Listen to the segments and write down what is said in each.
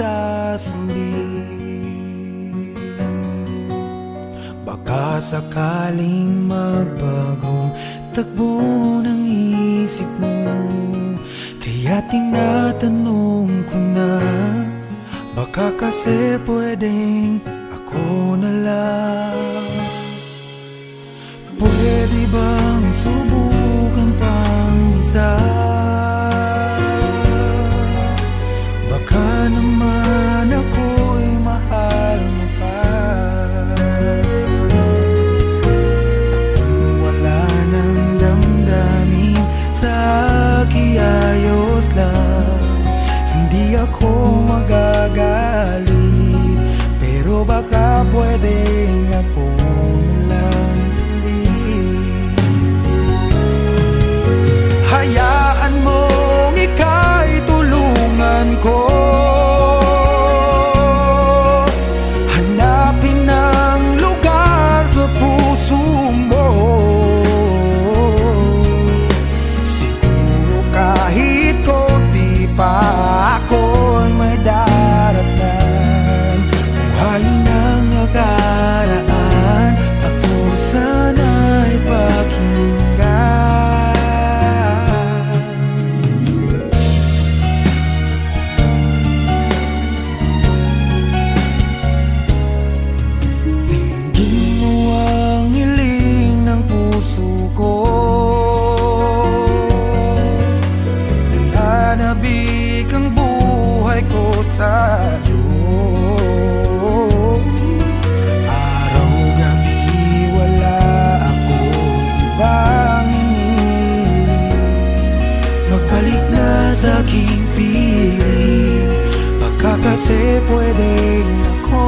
sasambit. Baka sakaling magbagong takbo ng isip mo, kaya tinatanong ko na, baka kasi pwedeng ako na lang. Pwede bang subukan pang isa? Baka naman ako'y mahal mo pa. Kung wala nang damdamin sa kiayos lang, hindi ako magagalit, pero baka pwedeng ako na lang. Hayaan mong ika'y tulungan ko, hanapin ang lugar sa puso mo. Siguro kahit konti pa ako'y may daratan. Buhayin ang nakaraan, ako sana'y pakinggan. Kasi pwedeng ako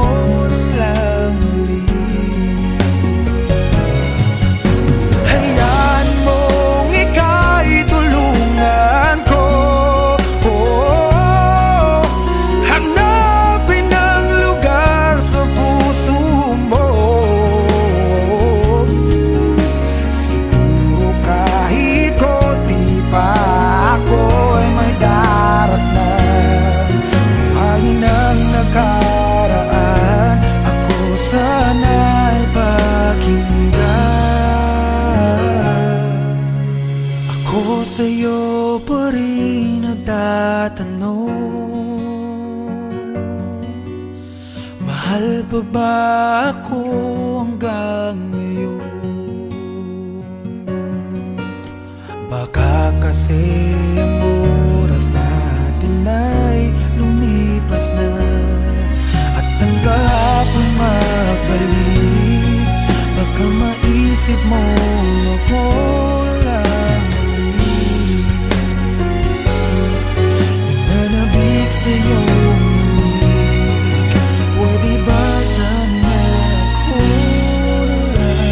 lang ulit. Hayaan mong ika'y tulungan ko, hanapin ang lugar sa puso mo. Siguro kahit konti pa ako'y may daratnan. Ang nakaraan, ako sana'y pakinggan. Ako sa'yo pa rin nagtatanong, mahal pa ba ako hanggang ngayon? Baka kasi ang oras natin ay lumipas na, at ang kahapon magbalik. Baka maisip mo ako lang ulit, nananabik sa'yo ulit. Pwede ba sana ako na lang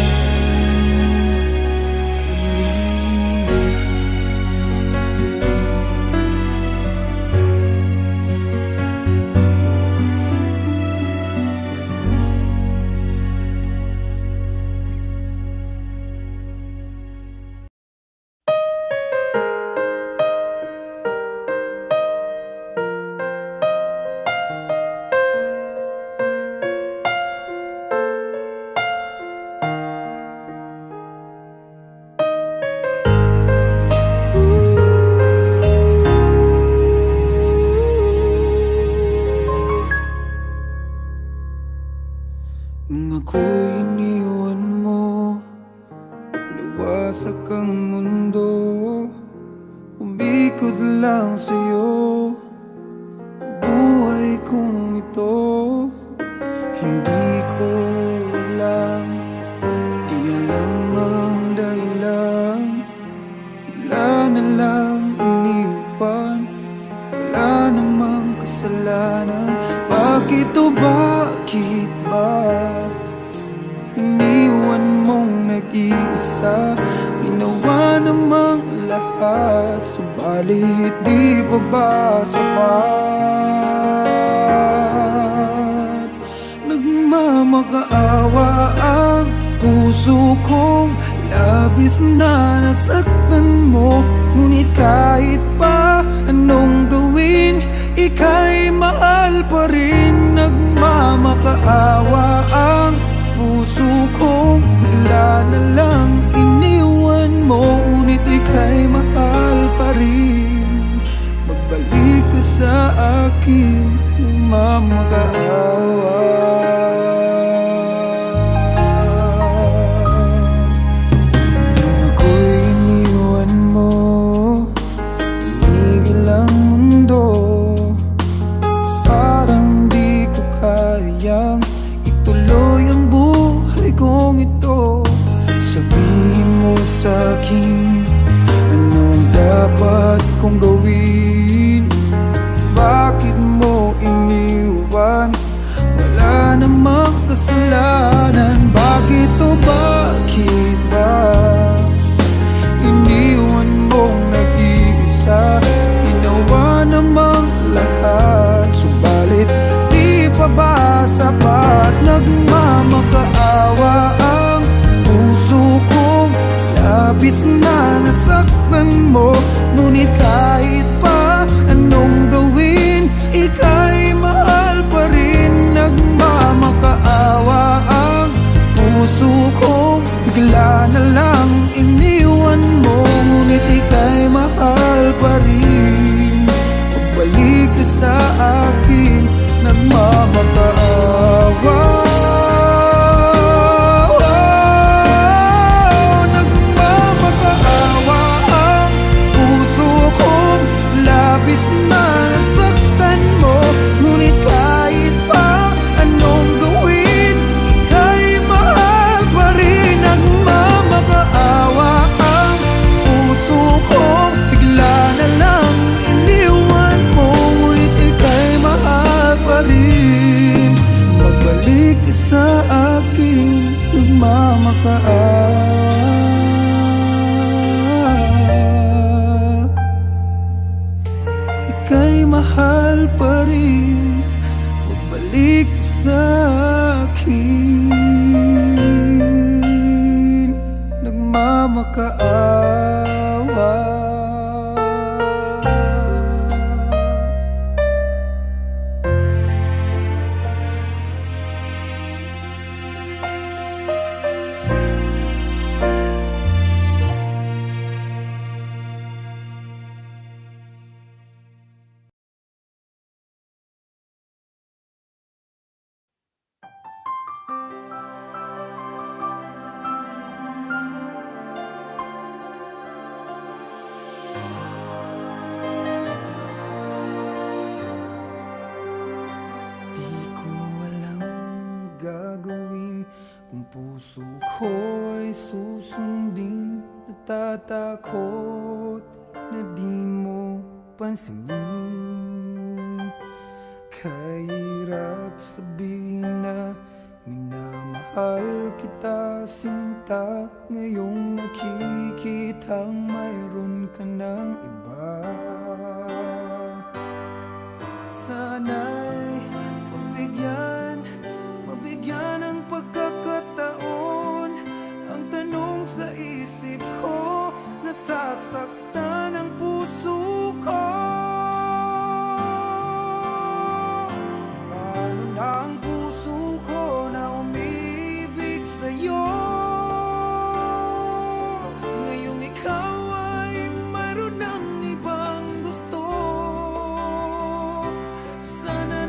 nung ako'y iniwan mo, nawasak ang mundo, umikot lang sa'yo ang buhay kong ito. Hindi ko alam, di alam ang dahilan, bigla na lang iniwan, wala namang kasalanan. Bakit o bakit ba iniwan mong nag-iisa? Ginawa namang lahat, subalit di pa ba sapat? Nagmamakaawa ang puso kong labis na nasaktan mo. Ngunit kahit pa anong gawin, ika'y mahal pa bigla na lang iniwan mo, ngunit ika'y mahal pa rin. Magbalik ka sa akin, nagmamakaawa. Nung ako'y iniwan mo, tumigil ang mundo. Parang di ko kayang ituloy ang buhay kong ito. Sabihin mo sa'kin, anong dapat kong gawin? Bakit mo iniwan? Wala namang kasalanan. Bakit o bakit ba iniwan mong nag-iisa? Ginawa namang lahat, subalit di pa ba sapat? Nagmamakaawa ang puso kong labis na nasaktan mo, ngunit kahit pa anong gawin, ika'y mahal pa rin. Nagmamakaawa ang puso kong bigla na lang iniwan mo, ngunit ika'y mahal pa rin. Pagbalik ka sa akin, nagmamakaawa. Nagmamakaawa ang puso kong labis na nasaktan mo, ngunit kahit pa anong gawin, ika'y mahal pa rin. Nagmamakaawa ang puso kong bigla na lang iniwan mo, ngunit ika'y mahal pa rin. Magbalik ka sa akin, nagmamakaawa. Ika'y mahal pa rin. Magbalik ka sa akin, nagmamakaawa. Kung puso ko ay susundin, natatakot na di mo pansinin. Kahirap sabihin na minamahal kita, sinta. Ngayong nakikitang mayroon ka ng iba. Sana'y mabigyan ng pagkakataon. Ang tanong sa isip ko, nasasaktan ang puso ko. Paano na ang puso ko na umibig sa'yo? Ngayong ikaw ay mayroon ng ibang gusto. Sana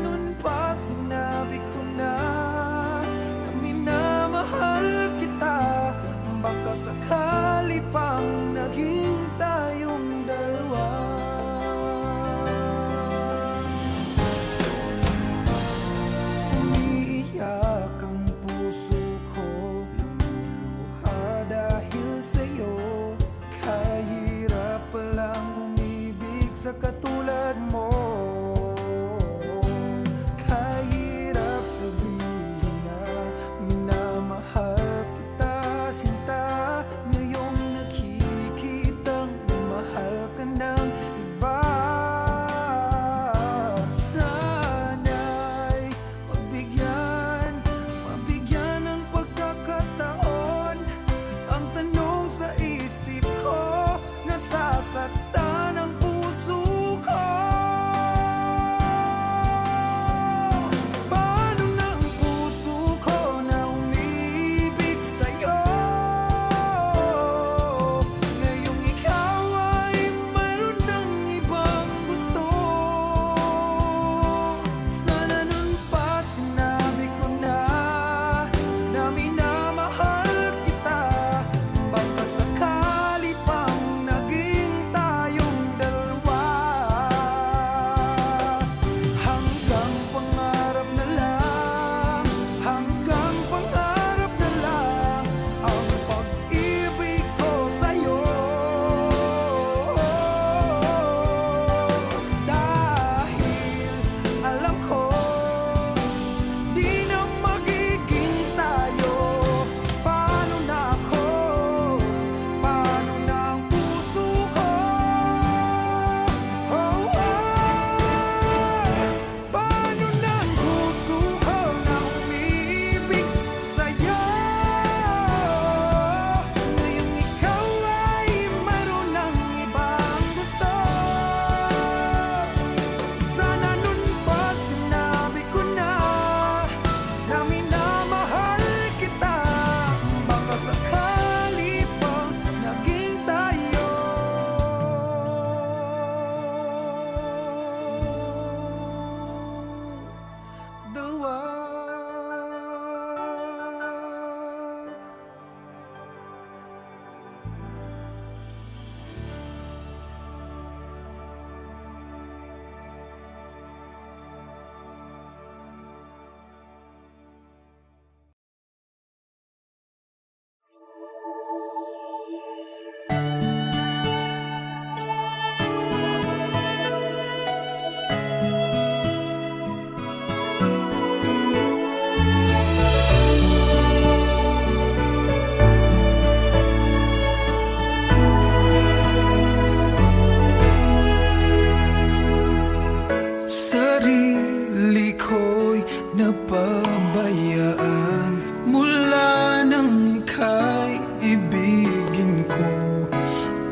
ako'y napabayaan. Mula nang ika'y ibigin ko,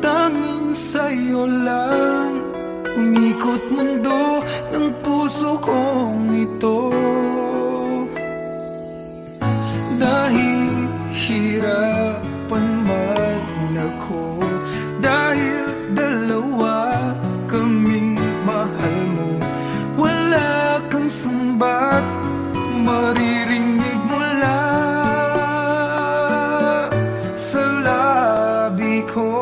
tanging sa'yo lang umikot mundo ng puso kong ito. Nahihirapan man ako dahil dalawa kaming mahal mo. Wala kang sumbat maririnig mula sa labi ko.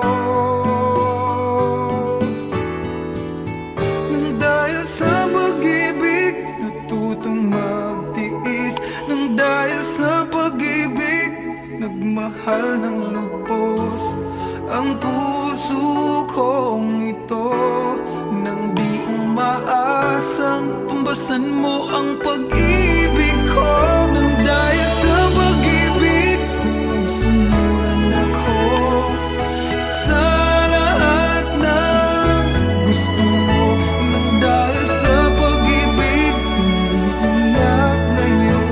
Nang dahil sa pag-ibig natutong magtiis, nang dahil sa pag-ibig nagmahal ng lubos ang puso kong ito. Nang di umaasang tumbasan mo ang pag-ibig ko. Nang dahil sa pag-ibig sunod-sunuran ako sa lahat ng gusto mo. Nang dahil sa pag-ibig umiiyak ngayon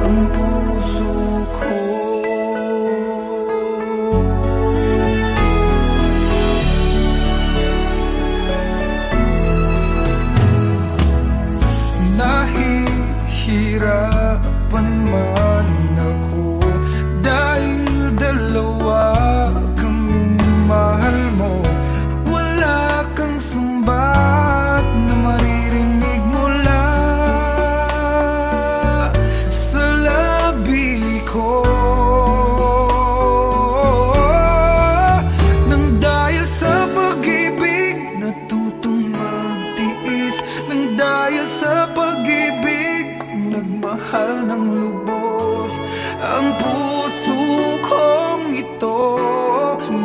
ang puso ko. Nahihirapan man ako dahil dalawa kaming mahal mo. Wala kang sumbat na maririnig mula sa labi ko. Nang dahil sa pag-ibig natutong magtiis, nang dahil sa pag-ibig nagmahal ng lubos ang puso kong ito.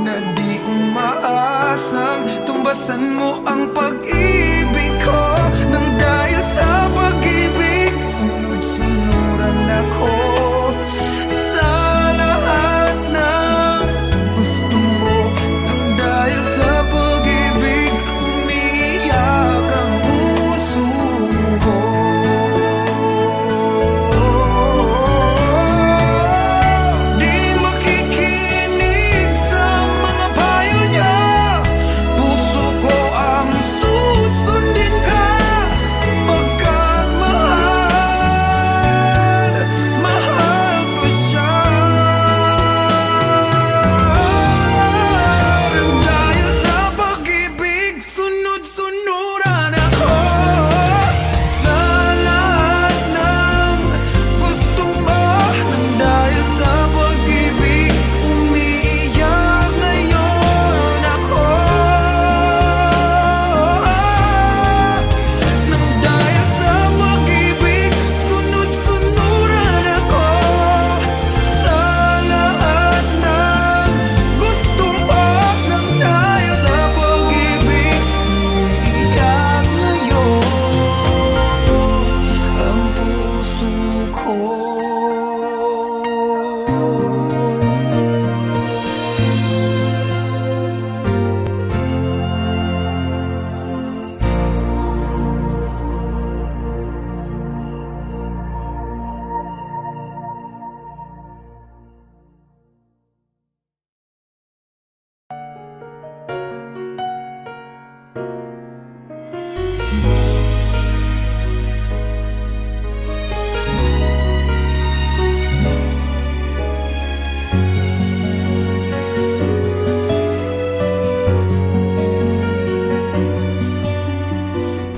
Na di umaasang tumbasan mo ang pag-ibig ko. Nang dahil sa pag-ibig sunod-sunuran ako sa lahat ng gusto mo. Nang dahil sa pag-ibig umiiyak ang puso ko.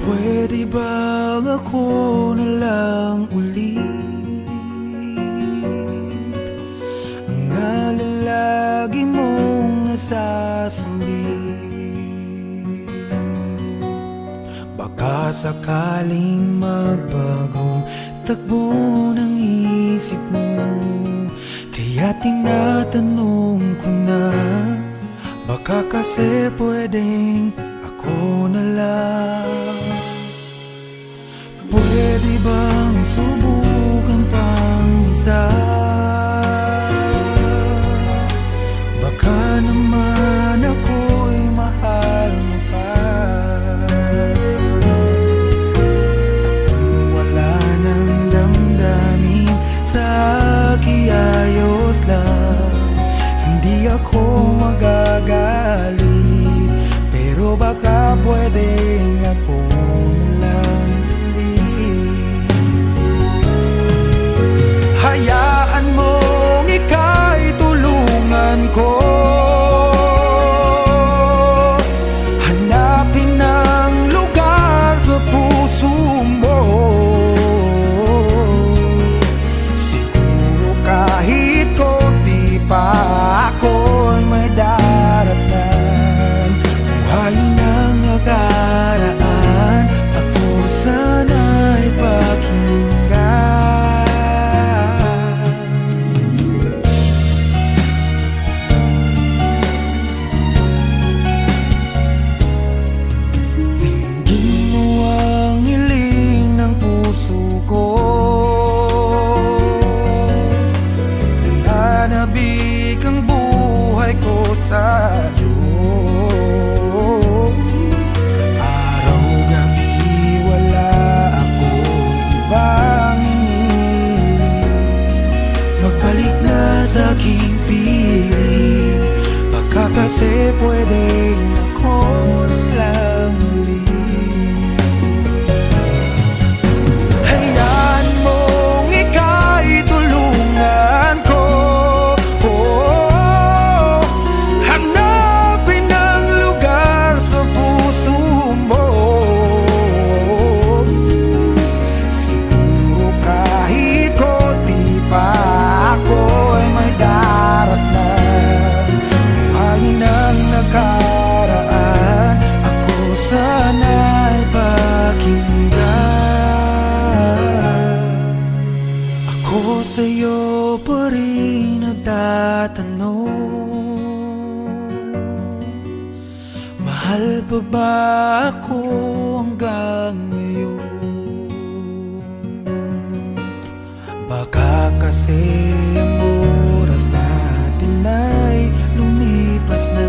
Pwede bang ako na lang ulit ang nalalagi mong nasasambit? Baka sakaling magbagong takbo ng isip mo, kaya tinatanong ko na, baka kasi pwedeng ako na lang. Pwede bang subukan pang isa? Baka naman ako'y mahal mo pa. pwedeng ako na lang ulit. Hayaan mong ika'y tulungan ko, hanapin ang lugar sa puso mo. Siguro kahit konti pa ako ay may daratnan. Buhayin ang nakaraan, ako sana'y pakinggan. Ako sa'yo pa rin nagtatanong, mahal pa ba ako hanggang ngayon? Baka kasi ang oras natin ay lumipas na,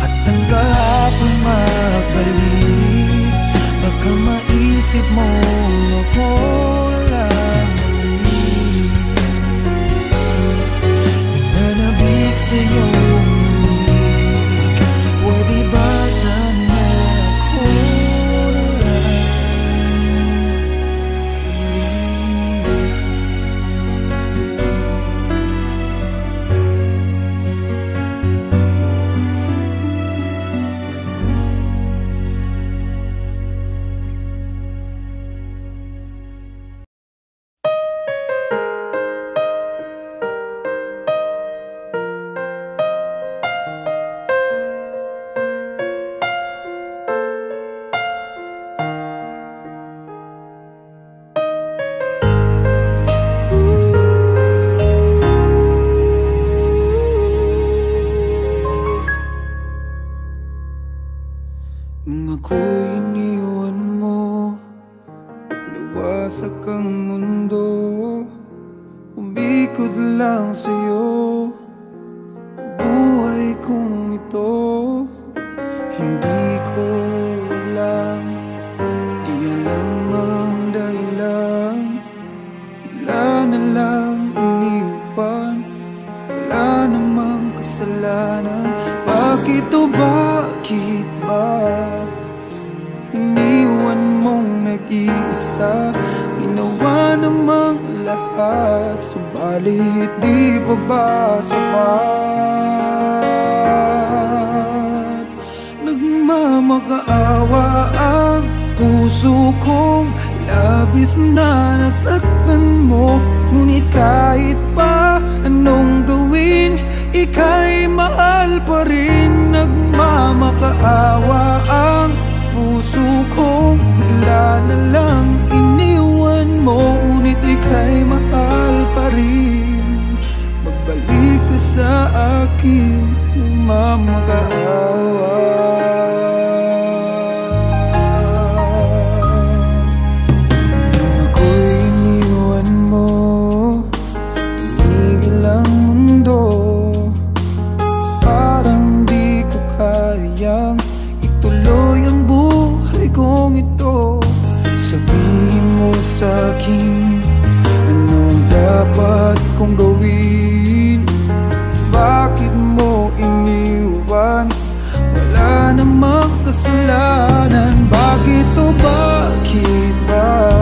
at ang kahapon magbalik. Baka maisip mo ako lang ulit. Nananabik sa'yo ulit, pwede ba sana ako na lang nung ako'y iniwan mo, nawasak ang mundo. Umikot lang sa'yo ang buhay kong ito. Hindi ko alam, di alam ang dahilan. Bigla na lang iniwan, wala namang kasalanan. Bakit o bakit ba iniwan mong nag-iisa? Ginawa namang lahat, subalit di pa ba sapat? Nagmamakaawa ang puso kong labis na nasaktan mo. Ngunit kahit pa anong gawin, ika'y mahal pa rin. Nagmamakaawa ang puso kong bigla na lang iniwan mo. Ngunit ika'y mahal pa rin. Magbalik ka sa akin, nagmamakaawa. Nung ako'y iniwan mo, tumigil ang mundo. Parang di ko kayang ituloy ang buhay kong ito. Sabihin mo sa'kin, anong dapat kong gawin? Bakit mo iniwan? Wala namang kasalanan. Bakit o bakit ba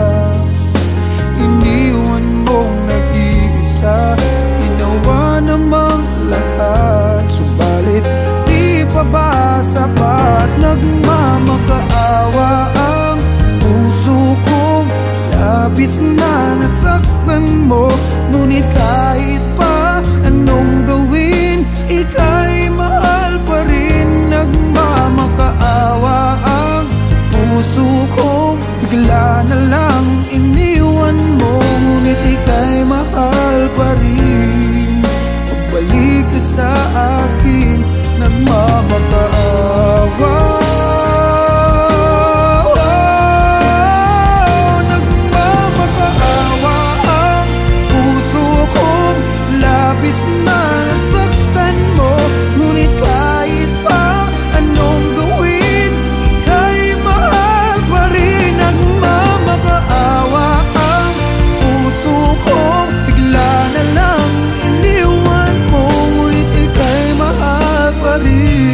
iniwan mong nag-iisa? Ginawa namang lahat, subalit di pa ba sapat? Nagmamakaawa ang puso kong labis na nasaktan mo. Ngunit kahit pa anong gawin, ika'y mahal pa rin. Nagmamakaawa ang puso kong bigla na lang iniwan mo. Ngunit ika'y mahal pa rin. Pagbalik ka sa akin, nagmamakaawa. Nagmamakaawa ang puso kong labis na nasaktan mo. Ngunit kahit pa anong gawin, ika'y mahal pa rin. Nagmamakaawa ang puso kong bigla na lang iniwan mo. Ngunit ika'y mahal pa rin.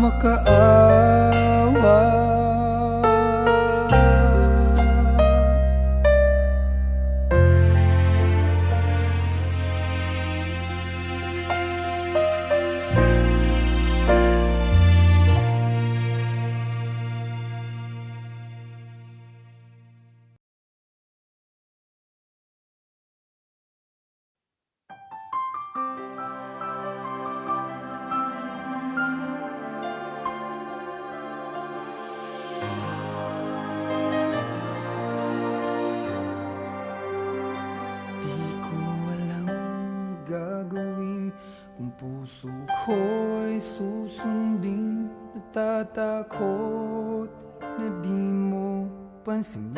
makaawa. Kung puso ko ay susundin, natatakot na di mo pansinin.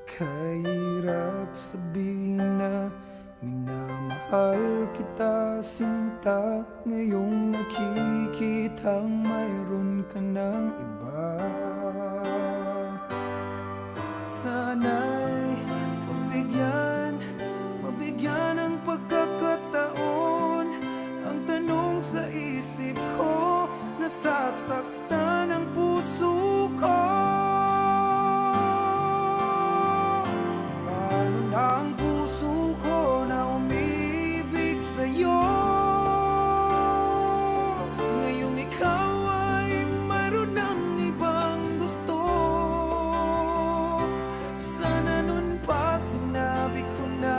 Kahirap sabihin na minamahal kita, sinta. Ngayong nakikitang mayroon ka ng iba. Sana'y mabigyan ng pagkakataon. Ang tanong sa isip ko, nasasaktan ang puso ko. Paano na ang puso ko na umibig sa'yo? Ngayong ikaw ay mayroon ng ibang gusto. Sana nun pa sinabi ko na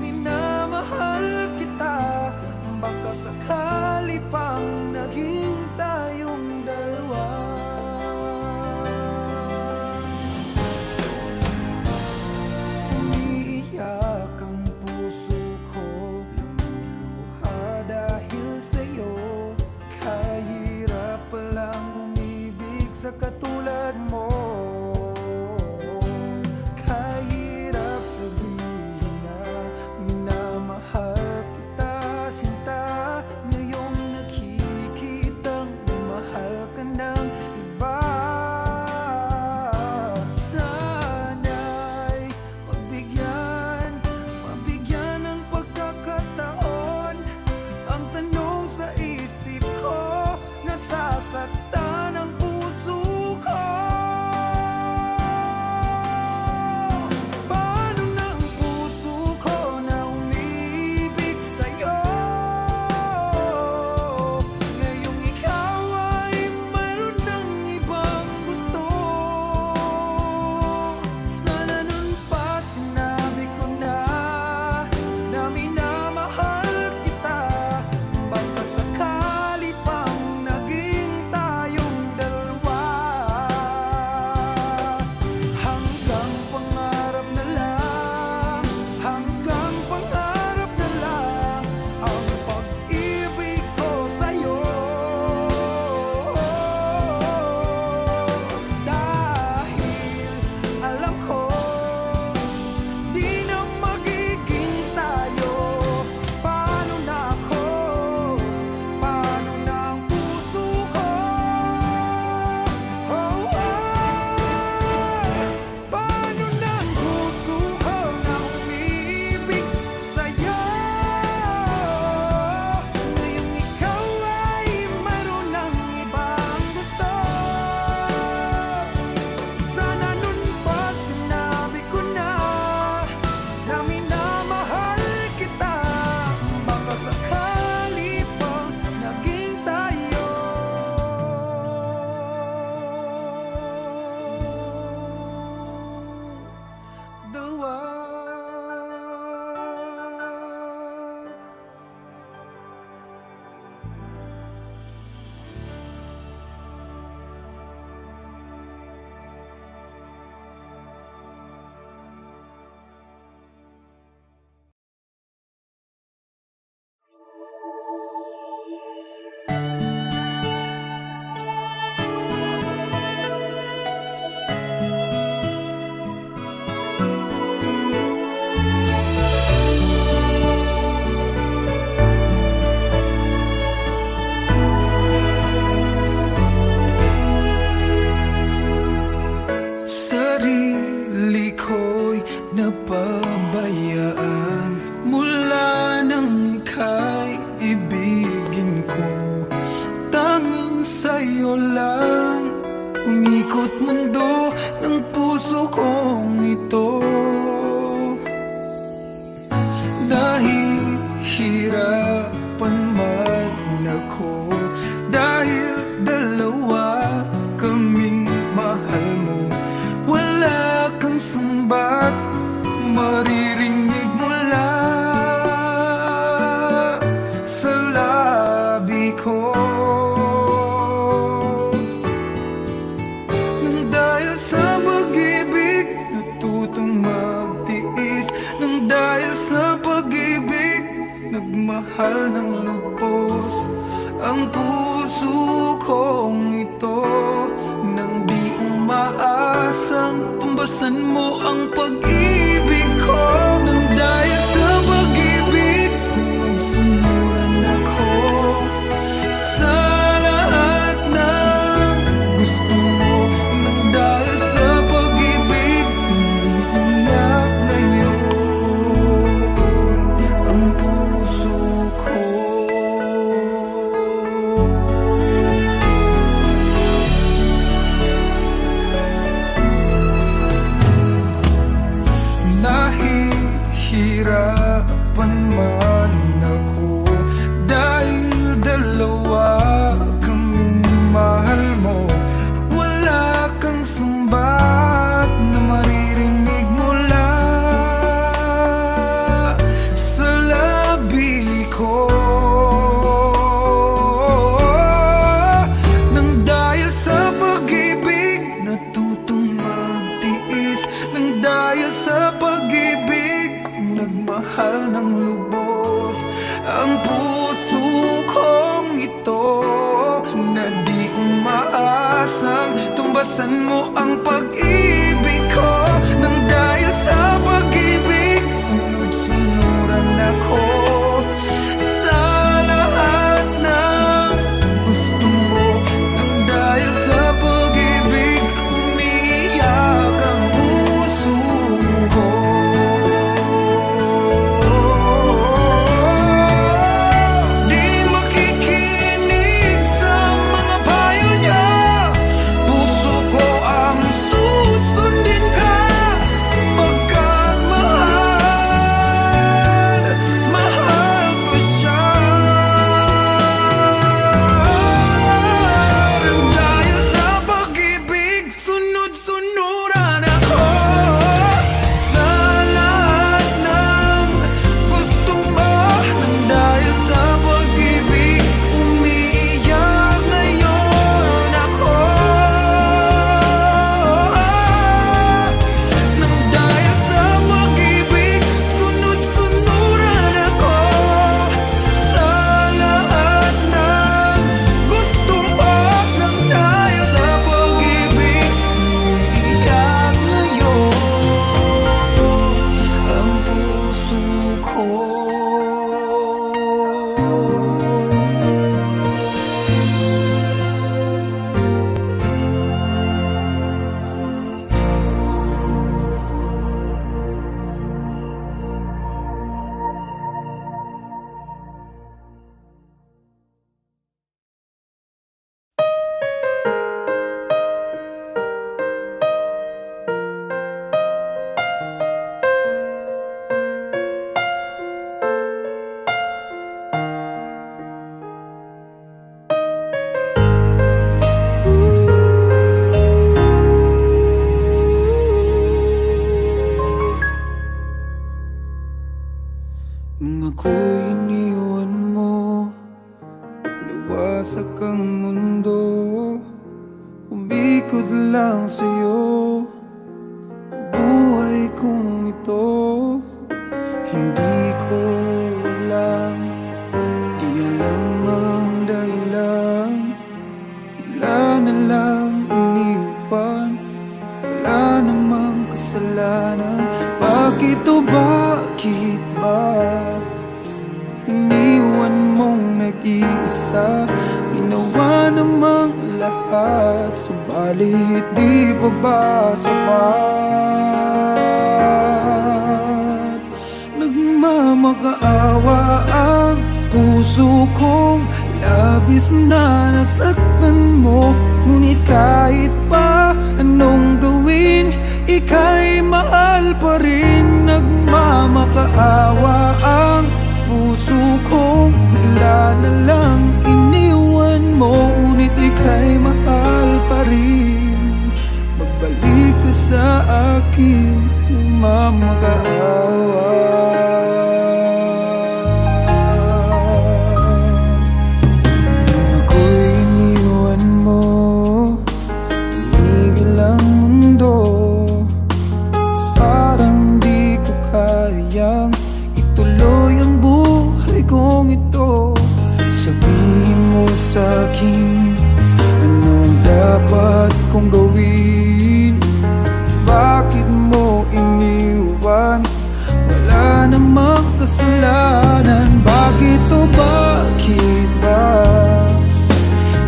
minamahal kita. Baka sakali pang naghintay ikaw lang. Umikot mundo ng puso kong ito. Dahil hirapan man ako, dahil dalawa kaming mahal mo. Wala kang sumbat, maririnig mula sa labi ko. Nang dahil sa pag-ibig, natutong magtiis. Nang dahil sa pag-ibig, nagmahal ng lubos ang puso kong ito. Nang di umaasang tumbasan mo ang pag-ibig ko. Nang dahil sa pag-ibig, sunod-sunuran ako sa lahat ng gusto mo. Nang dahil sa pag-ibig, umiiyak ngayon ang puso ko. Nahihirapan man ako, dahil dalawa kaming mahal mo. Wala kang sumbat na maririnig mula sa labi ko. Nang dahil sa pag-ibig, natutong magtiis. Nang dahil sa pag-ibig, nagmahal ng lubos ang puso kong ito. Na di umaasang tumbasan mo ang pag-ibig ko. Nang dahil sa pag-ibig, sunod-sunuran ako sa lahat ng gusto mo. Nang dahil sa pag-ibig, umiiyak ang puso ko. Di makikinig sa mga payo niya. Puso ko ang susundin ka. Pagkat mahal, mahal ko siya. Nang dahil sa pag-ibig, sunod-sunuran ako sa lahat ng gusto mo. Nang dahil sa pag-ibig, umiiyak ngayon ako. Nang dahil sa pag-ibig, sunod-sunuran ako sa lahat ng gusto mo. Nang dahil sa pag-ibig, umiiyak ngayon ang puso ko. Nung ako'y iniwan mo, nawasak ang mundo. Umikot lang sa'yo ang buhay kong ito. Hindi ko alam, di alam ang dahilan. Bigla na lang iniwan, wala namang kasalanan. Bakit o bakit ba iniwan mong nag-iisa? Ginawa namang lahat, subalit di pa ba sapat? Nagmamakaawa ang puso kong labis na nasaktan mo. Ngunit kahit pa anong gawin, ika'y mahal pa rin. Nagmamakaawa ang puso ko, bigla na lang iniwan mo. Ngunit ika'y mahal pa rin. Magbalik ka sa akin, nagmamakaawa. Nung ako'y iniwan mo, tumigil ang mundo. Parang di ko kayang ituloy ang buhay kong ito. Sabihin mo sa'kin, anong dapat kong gawin? Bakit mo iniwan? Wala namang kasalanan. Bakit o bakit ba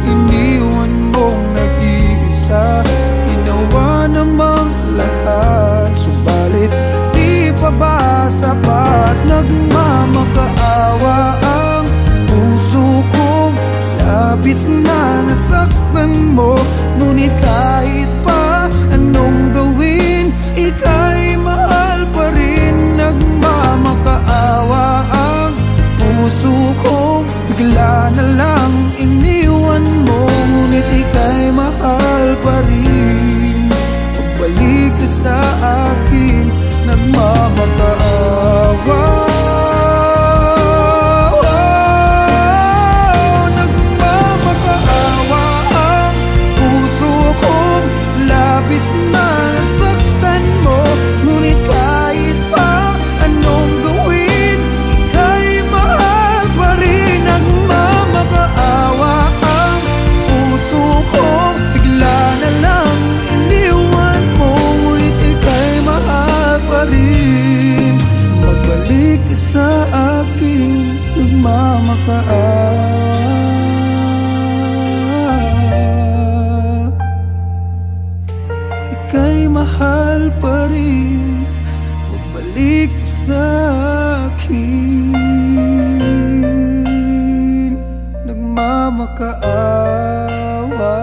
iniwan mong nag-iisa? Ginawa namang lahat, subalit di pa ba sapat? Nagmamakaawa ang puso ko, labis na nasaktan mo. Ngunit kahit pa anong gawin, ika'y mahal pa rin. Nagmamakaawa ang puso ko, bigla na lang iniwan mo. Ngunit ika'y mahal pa rin. Pagbalik ka sa akin, nagmamakaawa. Labis na nasaktan mo, ngunit kahit pa anong gawin, ika'y mahal pa rin. Nagmamakaawa ang puso ko, bigla na lang iniwan mo. Ngunit ika'y mahal pa rin. Magbalik ka sa akin, nagmamakaawa. Ika'y mahal pa rin. Magbalik sa akin, nagmamakaawa.